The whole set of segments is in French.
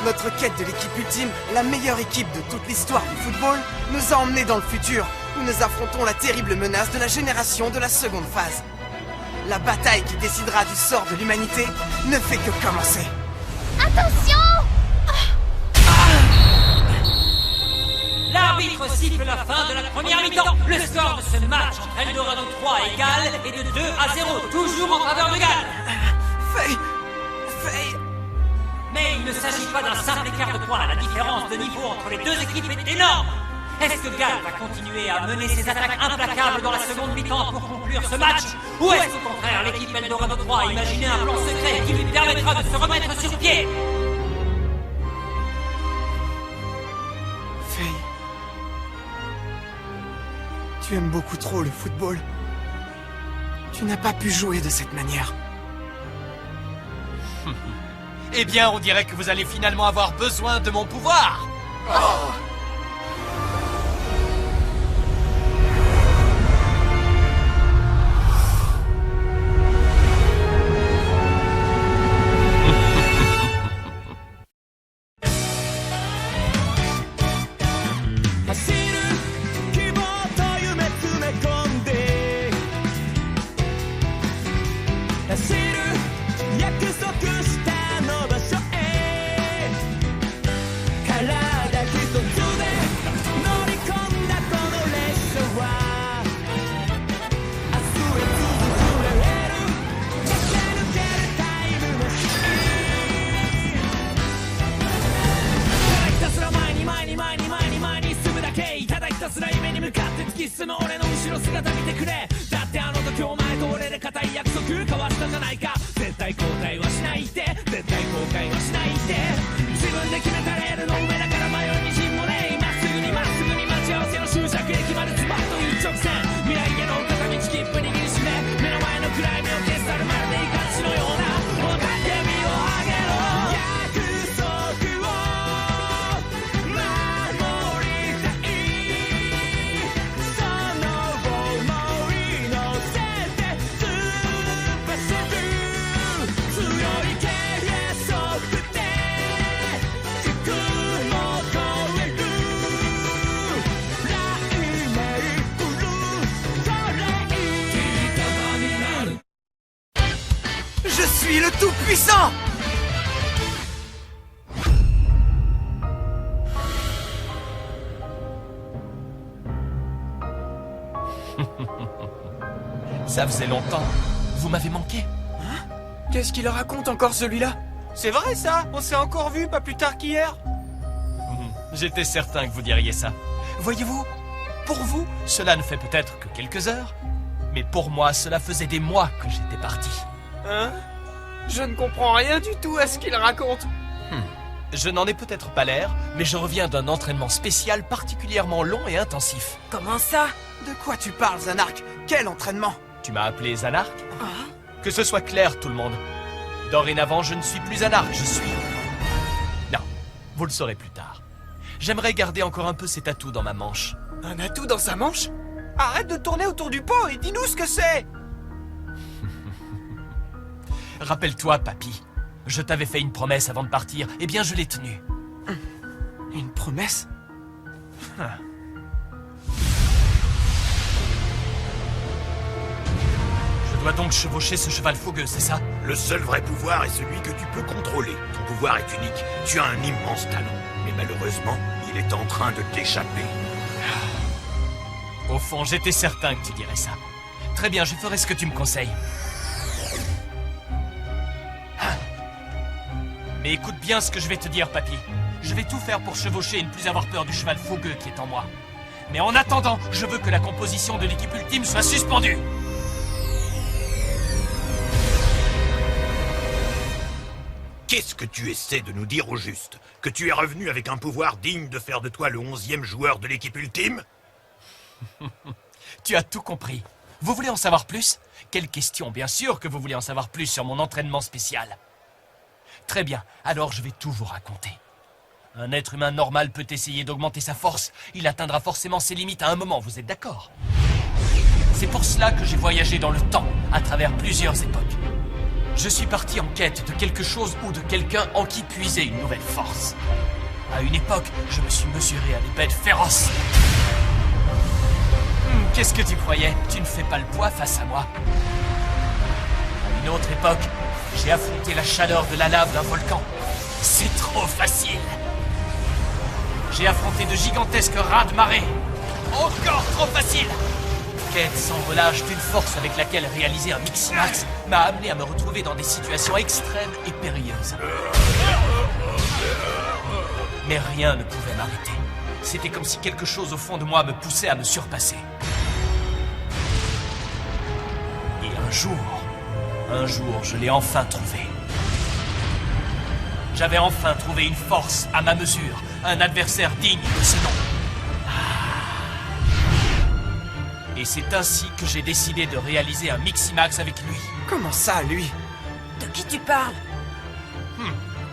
Notre quête de l'équipe ultime, la meilleure équipe de toute l'histoire du football, nous a emmenés dans le futur, où nous affrontons la terrible menace de la génération de la seconde phase. La bataille qui décidera du sort de l'humanité ne fait que commencer. Attention! L'arbitre siffle la fin de la première mi-temps. Le score de ce match entre Eldorado 3 et Galles est de 2-0, toujours en faveur de Galles. Faye. Mais il ne s'agit pas d'un simple écart de points. La différence de niveau entre les deux équipes est énorme. Est-ce que Galles va continuer à mener ses attaques implacables dans la seconde mi-temps pour conclure ce match? Ou est-ce qu'au contraire, l'équipe Eldorado 3 a imaginé un plan secret qui lui permettra de se remettre sur pied? Faye. Tu aimes beaucoup trop le football. Tu n'as pas pu jouer de cette manière. Eh bien, on dirait que vous allez finalement avoir besoin de mon pouvoir. Oh. Je suis le Tout-Puissant! Ça faisait longtemps. Vous m'avez manqué. Hein? Qu'est-ce qu'il raconte encore celui-là? C'est vrai ça? On s'est encore vu pas plus tard qu'hier? J'étais certain que vous diriez ça. Voyez-vous, pour vous, cela ne fait peut-être que quelques heures. Mais pour moi, cela faisait des mois que j'étais parti. Hein? Je ne comprends rien du tout à ce qu'il raconte. Je n'en ai peut-être pas l'air, mais je reviens d'un entraînement spécial particulièrement long et intensif. Comment ça? De quoi tu parles, Zanark? Quel entraînement? Tu m'as appelé Zanark? Que ce soit clair, tout le monde. Dorénavant, je ne suis plus Zanark, je suis... Non, vous le saurez plus tard. J'aimerais garder encore un peu cet atout dans ma manche. Un atout dans sa manche? Arrête de tourner autour du pot et dis-nous ce que c'est! Rappelle-toi, papy. Je t'avais fait une promesse avant de partir. Eh bien, je l'ai tenue. Une promesse? Je dois donc chevaucher ce cheval fougueux, c'est ça? Le seul vrai pouvoir est celui que tu peux contrôler. Ton pouvoir est unique. Tu as un immense talent. Mais malheureusement, il est en train de t'échapper. Au fond, j'étais certain que tu dirais ça. Très bien, je ferai ce que tu me conseilles. Mais écoute bien ce que je vais te dire, papy. Je vais tout faire pour chevaucher et ne plus avoir peur du cheval fougueux qui est en moi. Mais en attendant, je veux que la composition de l'équipe ultime soit suspendue. Qu'est-ce que tu essaies de nous dire au juste? Que tu es revenu avec un pouvoir digne de faire de toi le 11e joueur de l'équipe ultime? Tu as tout compris. Vous voulez en savoir plus? Quelle question, bien sûr que vous voulez en savoir plus sur mon entraînement spécial. Très bien, alors je vais tout vous raconter. Un être humain normal peut essayer d'augmenter sa force. Il atteindra forcément ses limites à un moment, vous êtes d'accord? C'est pour cela que j'ai voyagé dans le temps, à travers plusieurs époques. Je suis parti en quête de quelque chose ou de quelqu'un en qui puiser une nouvelle force. À une époque, je me suis mesuré à des bêtes féroces. Qu'est-ce que tu croyais? Tu ne fais pas le poids face à moi. À une autre époque, j'ai affronté la chaleur de la lave d'un volcan. C'est trop facile. J'ai affronté de gigantesques raz-de-marée. Encore trop facile. Quête sans relâche d'une force avec laquelle réaliser un Miximax m'a amené à me retrouver dans des situations extrêmes et périlleuses. Mais rien ne pouvait m'arrêter. C'était comme si quelque chose au fond de moi me poussait à me surpasser. Et un jour, je l'ai enfin trouvé. J'avais enfin trouvé une force à ma mesure, un adversaire digne de ce nom. Et c'est ainsi que j'ai décidé de réaliser un Miximax avec lui. Comment ça, lui? De qui tu parles?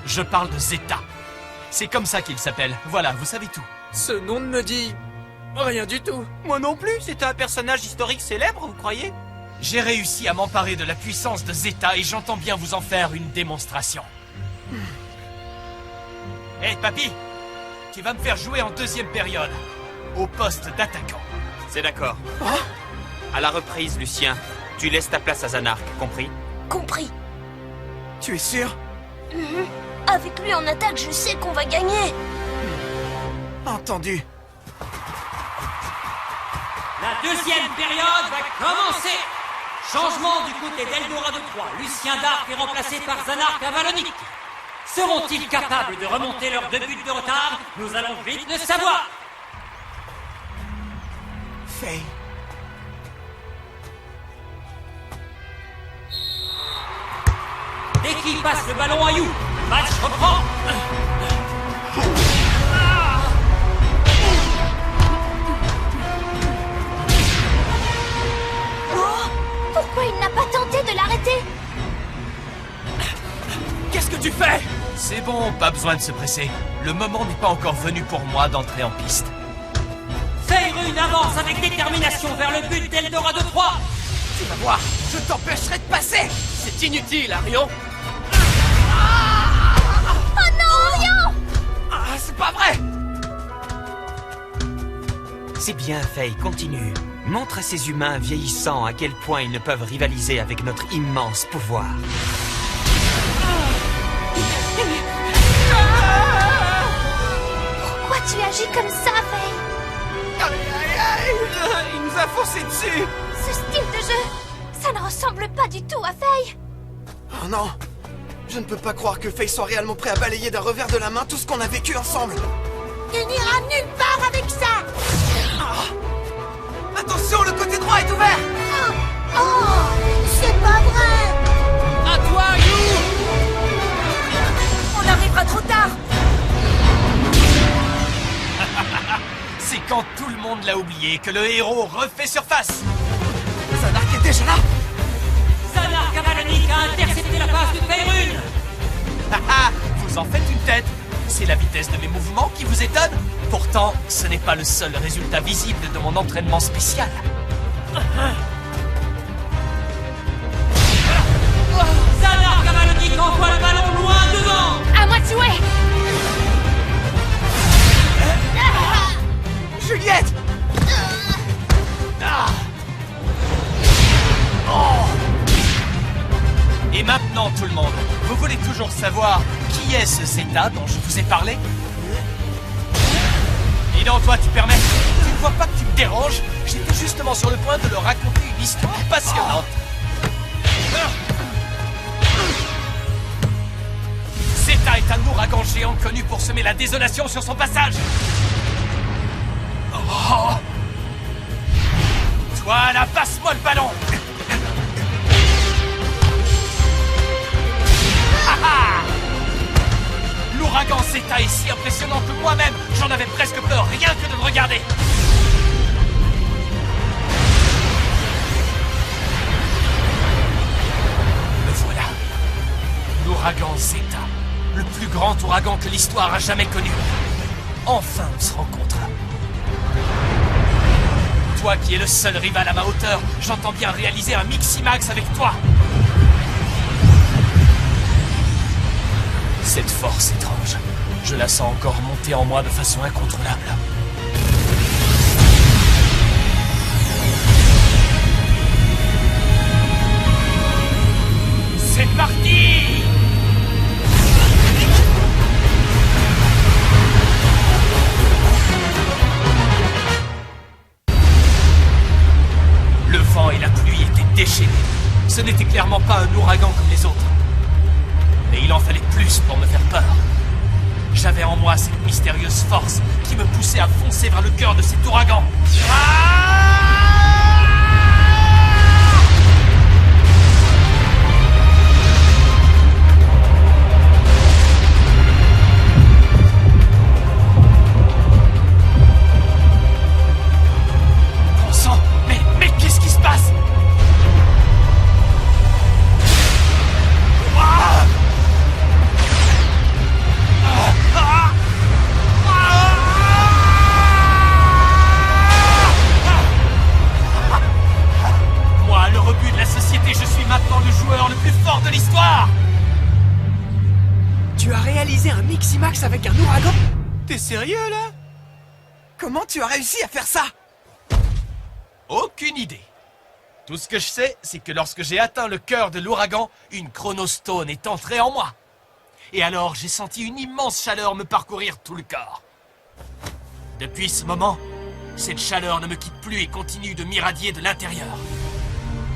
Je parle de Zeta. C'est comme ça qu'il s'appelle. Voilà, vous savez tout. Ce nom ne me dit rien du tout. Moi non plus, c'est un personnage historique célèbre, vous croyez? J'ai réussi à m'emparer de la puissance de Zeta et j'entends bien vous en faire une démonstration. Hé, papy, tu vas me faire jouer en deuxième période, au poste d'attaquant. C'est d'accord. À la reprise, Lucien, tu laisses ta place à Zanark, compris? Compris. Tu es sûr? Avec lui en attaque, je sais qu'on va gagner. Entendu. La deuxième période va commencer. Changement du côté d'Eldorado 3. Lucien d'Arc est remplacé par Zanark Avalonic. Seront-ils capables de remonter leurs 2 buts de retard? Nous allons vite le savoir. Faye. Dès qu'il passe le ballon à You, le match reprend. Oh, pourquoi il n'a pas tenté de l'arrêter? Qu'est-ce que tu fais? C'est bon, pas besoin de se presser. Le moment n'est pas encore venu pour moi d'entrer en piste. Faerun avance avec détermination vers le but d'Eldorado 3. Tu vas voir, je t'empêcherai de passer. C'est inutile, Arion. Oh non, Orion! Ah, c'est pas vrai. C'est bien, Faye, continue. Montre à ces humains vieillissants à quel point ils ne peuvent rivaliser avec notre immense pouvoir. Pourquoi tu agis comme ça, Faye? Il nous a foncé dessus. Ce style de jeu, ça ne ressemble pas du tout à Faye. Oh non. Je ne peux pas croire que Faye soit réellement prêt à balayer d'un revers de la main tout ce qu'on a vécu ensemble. Tu n'iras nulle part avec ça. Attention, le côté droit est ouvert. Oh, c'est pas vrai. À toi, You. On arrivera trop tard. C'est quand tout le monde l'a oublié que le héros refait surface. Zanark est déjà là. Zanark Avalonic a intercepté la passe de Faerun. Haha, vous en faites une tête. C'est la vitesse de mes mouvements qui vous étonne. Pourtant, ce n'est pas le seul résultat visible de mon entraînement spécial. Zanark Avalonic envoie le ballon loin devant. À moi de jouer. Juliette. Et maintenant, tout le monde, vous voulez toujours savoir qui est ce Zeta dont je vous ai parlé? Dis donc, toi, tu permets? Tu ne vois pas que tu me déranges? J'étais justement sur le point de leur raconter une histoire passionnante. Zeta est un ouragan géant connu pour semer la désolation sur son passage. Oh. Toi, là, passe-moi le ballon. L'ouragan Zeta est si impressionnant que moi-même, j'en avais presque peur, rien que de le regarder. Le voilà. L'ouragan Zeta. Le plus grand ouragan que l'histoire a jamais connu. Enfin, on se rencontre. Toi qui es le seul rival à ma hauteur, j'entends bien réaliser un Miximax avec toi. Cette force étrange, je la sens encore monter en moi de façon incontrôlable. C'est parti! Le vent et la pluie étaient déchaînés. Ce n'était clairement pas un ouragan comme les autres. Mais il en fallait plus pour me faire peur. J'avais en moi cette mystérieuse force qui me poussait à foncer vers le cœur de cet ouragan. Bon sang, mais qu'est-ce qui se passe? Moi, le rebut de la société, je suis maintenant le joueur le plus fort de l'histoire. Tu as réalisé un Miximax avec un ouragan? T'es sérieux, là? Comment tu as réussi à faire ça? Aucune idée. Tout ce que je sais, c'est que lorsque j'ai atteint le cœur de l'ouragan, une chronostone est entrée en moi. Et alors, j'ai senti une immense chaleur me parcourir tout le corps. Depuis ce moment, cette chaleur ne me quitte plus et continue de m'irradier de l'intérieur.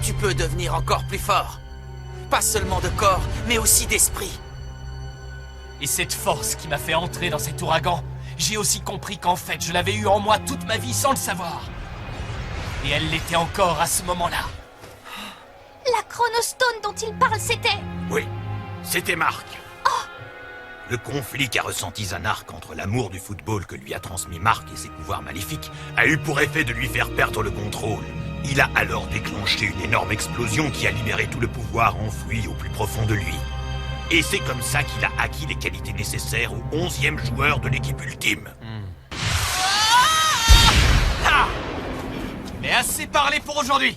Tu peux devenir encore plus fort. Pas seulement de corps, mais aussi d'esprit. Et cette force qui m'a fait entrer dans cet ouragan, j'ai aussi compris qu'en fait, je l'avais eue en moi toute ma vie sans le savoir. Et elle l'était encore à ce moment-là. La chronostone dont il parle, c'était... Oui, c'était Marc. Le conflit qu'a ressenti Zanark entre l'amour du football que lui a transmis Marc et ses pouvoirs maléfiques a eu pour effet de lui faire perdre le contrôle. Il a alors déclenché une énorme explosion qui a libéré tout le pouvoir enfoui au plus profond de lui. Et c'est comme ça qu'il a acquis les qualités nécessaires au 11e joueur de l'équipe ultime. Ah! Mais assez parlé pour aujourd'hui.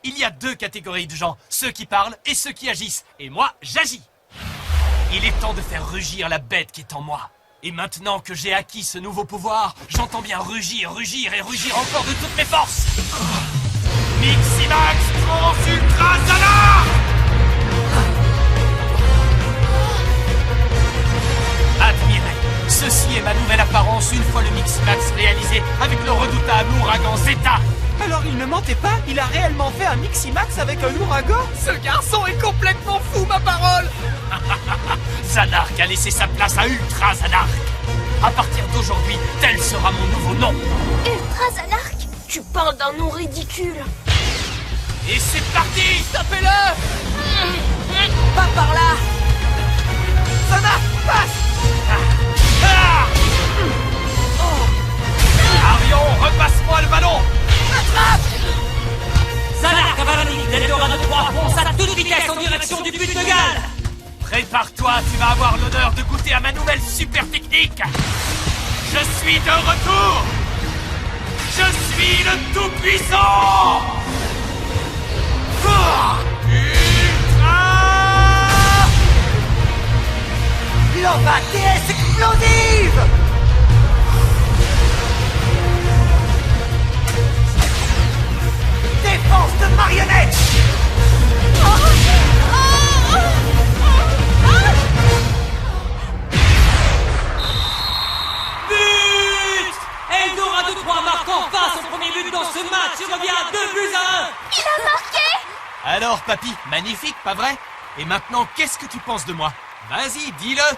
Il y a deux catégories de gens, ceux qui parlent et ceux qui agissent. Et moi, j'agis. Il est temps de faire rugir la bête qui est en moi. Et maintenant que j'ai acquis ce nouveau pouvoir, j'entends bien rugir, rugir et rugir encore de toutes mes forces. Miximax Trans Ultra Zanark! Admirez, ceci est ma nouvelle apparence une fois le Miximax réalisé avec le redoutable ouragan Zeta. Alors il ne mentait pas? Il a réellement fait un Miximax avec un ouragan? Ce garçon est complètement fou, ma parole! Zanark a laissé sa place à Ultra Zanark. À partir d'aujourd'hui, tel sera mon nouveau nom. Ultra Zanark? Tu parles d'un nom ridicule. Et c'est parti! Tapez-le! Pas par là! Zanark, passe! Ah! Arion, repasse-moi le ballon! Zanark Avalonique d'Eldorado 3 fonce à toute vitesse en direction du but de Galles. Prépare-toi, tu vas avoir l'honneur de goûter à ma nouvelle super technique. Je suis de retour. Je suis le tout-puissant. Ultra! Lova TS explosive! Défense de marionnette! But! Eldorado 3 marque enfin son premier but dans ce match et revient à 2-1. Il a marqué? Alors, papy, magnifique, pas vrai? Et maintenant, qu'est-ce que tu penses de moi? Vas-y, dis-le.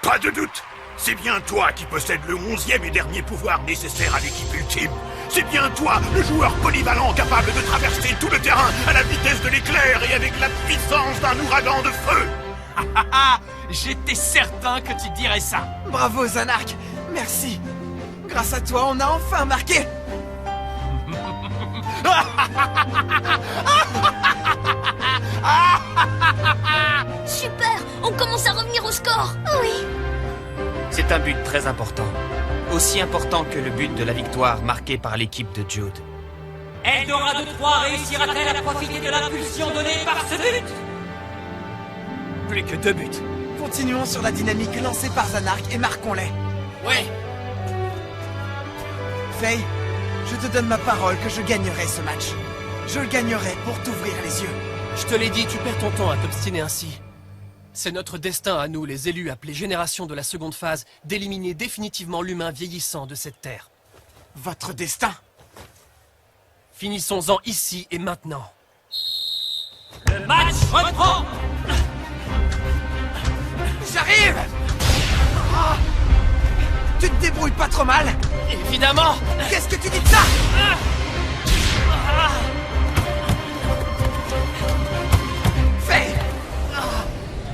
Pas de doute, c'est bien toi qui possèdes le 11e et dernier pouvoir nécessaire à l'équipe ultime. C'est bien toi, le joueur polyvalent capable de traverser tout le terrain à la vitesse de l'éclair et avec la puissance d'un ouragan de feu. J'étais certain que tu dirais ça. Bravo, Zanark! Merci! Grâce à toi, on a enfin marqué! Super! On commence à revenir au score! Oui! C'est un but très important. Aussi important que le but de la victoire marqué par l'équipe de Jude. Eldorado 3 réussira-t-elle à profiter de l'impulsion donnée par ce but? Plus que 2 buts. Continuons sur la dynamique lancée par Zanark et marquons-les. Ouais. Faye, je te donne ma parole que je gagnerai ce match. Je le gagnerai pour t'ouvrir les yeux. Je te l'ai dit, tu perds ton temps à t'obstiner ainsi. C'est notre destin à nous, les élus appelés Génération de la seconde phase, d'éliminer définitivement l'humain vieillissant de cette terre. Votre destin? Finissons-en ici et maintenant. Le match reprend. J'arrive! Ah, tu te débrouilles pas trop mal? Évidemment! Qu'est-ce que tu dis de ça? Faye!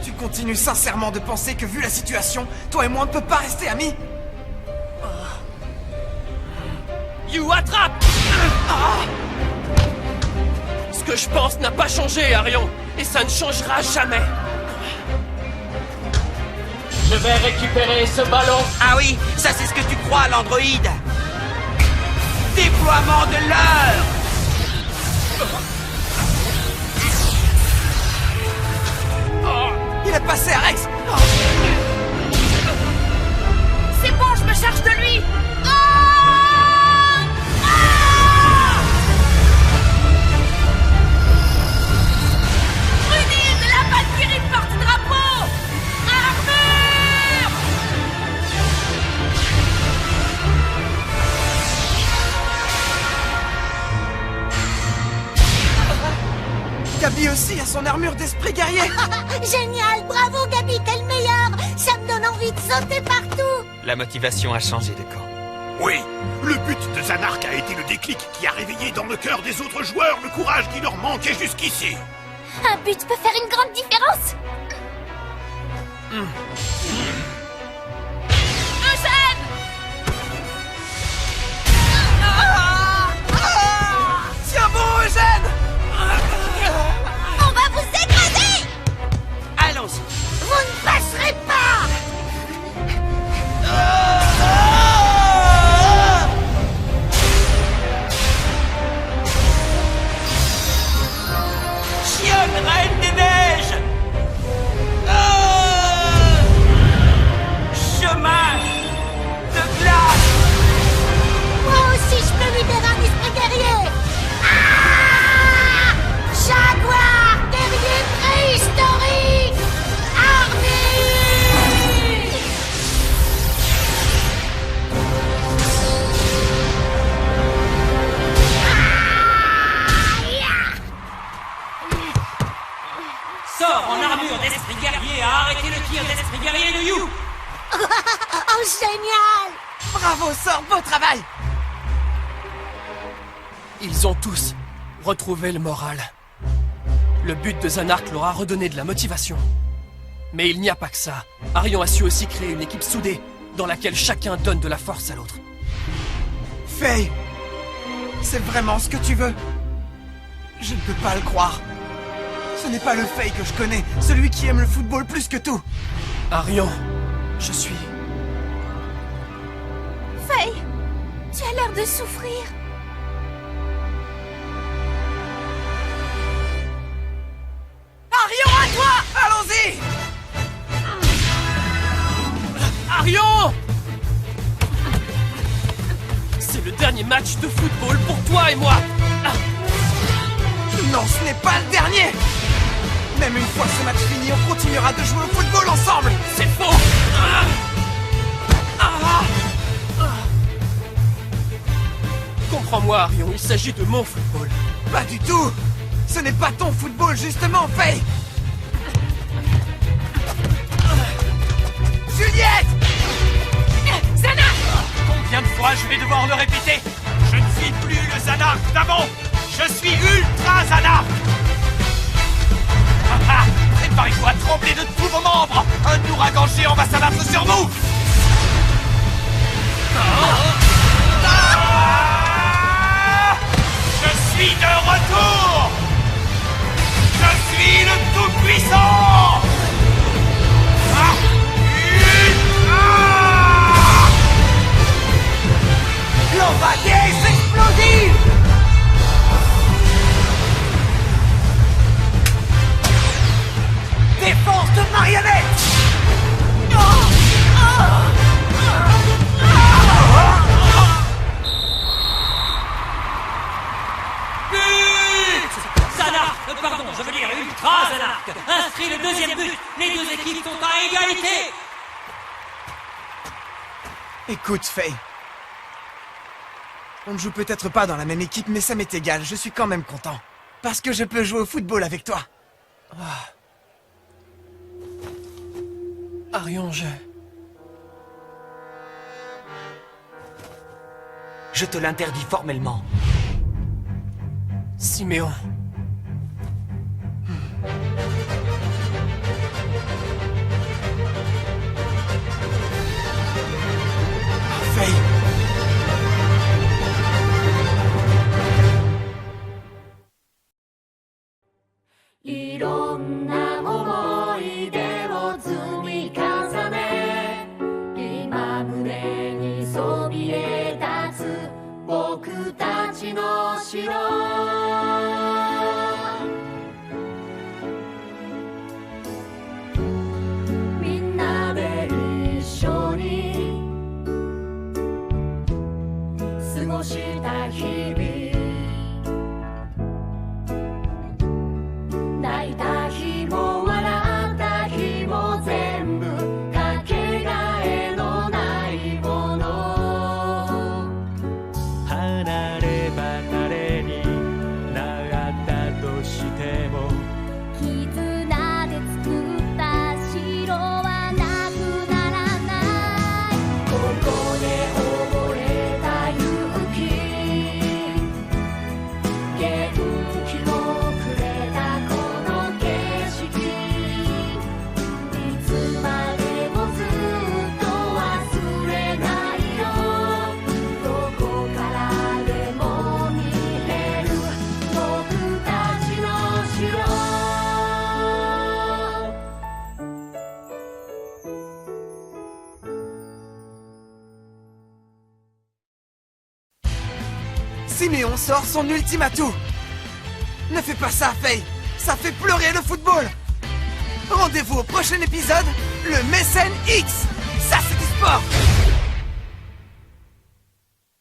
Tu continues sincèrement de penser que vu la situation, toi et moi on ne peut pas rester amis? You attrape! Ce que je pense n'a pas changé, Arion, et ça ne changera jamais. Je vais récupérer ce ballon. Ah oui, ça c'est ce que tu crois, l'androïde. Déploiement de l'heure. Il est passé à Rex! C'est bon, je me charge de lui. Rudy, de la Valkyrie porte-drapeau. Armure! Gabi aussi a son armure d'esprit guerrier! Génial, bravo Gabi, t'es le meilleur. Ça me donne envie de sauter partout. La motivation a changé de camp. Oui, le but de Zanark a été le déclic qui a réveillé dans le cœur des autres joueurs le courage qui leur manquait jusqu'ici. Un but peut faire une grande différence. Eugène! Tiens bon, Eugène! On va vous écraser. Allons-y. Vous ne passerez pas. Chionne, reine des neiges. Chemin de glace. Moi aussi, je peux libérer un esprit guerrier. Jaguar, guerrier préhistorique. Armée. Sors en armure d'esprit guerrier à arrêter le tir d'esprit guerrier de You. Oh, génial. Bravo, Sor, beau travail! Ils ont tous retrouvé le moral. Le but de Zanark leur a redonné de la motivation. Mais il n'y a pas que ça. Arion a su aussi créer une équipe soudée, dans laquelle chacun donne de la force à l'autre. Faye! C'est vraiment ce que tu veux? Je ne peux pas le croire. Ce n'est pas le Faye que je connais, celui qui aime le football plus que tout. Arion, je suis... Faye, tu as l'air de souffrir. Arion, à toi! Allons-y! Arion! C'est le dernier match de football pour toi et moi. Non, ce n'est pas le dernier! Même une fois ce match fini, on continuera de jouer au football ensemble! C'est faux! Comprends-moi, Arion, il s'agit de mon football. Pas du tout! Ce n'est pas ton football, justement, Faye! Juliette! Zanark! Combien de fois je vais devoir le répéter? Je ne suis plus le Zanark d'avant! Je suis Ultra Zanark! Préparez-vous à trembler de tous vos membres! Un ouragan géant va s'abattre sur nous! Je suis de retour! Je suis le Tout-Puissant! L'envahie explosive! Défense de marionnette! Marc inscrit le deuxième but. Les deux équipes sont à égalité. Écoute, Faye. On ne joue peut-être pas dans la même équipe, mais ça m'est égal, je suis quand même content. Parce que je peux jouer au football avec toi. Arion, Je te l'interdis formellement. Siméon. Faye. Siméon sort son ultime atout. Ne fais pas ça, Faye. Ça fait pleurer le football. Rendez-vous au prochain épisode, le Mécène X. Ça, c'est du sport.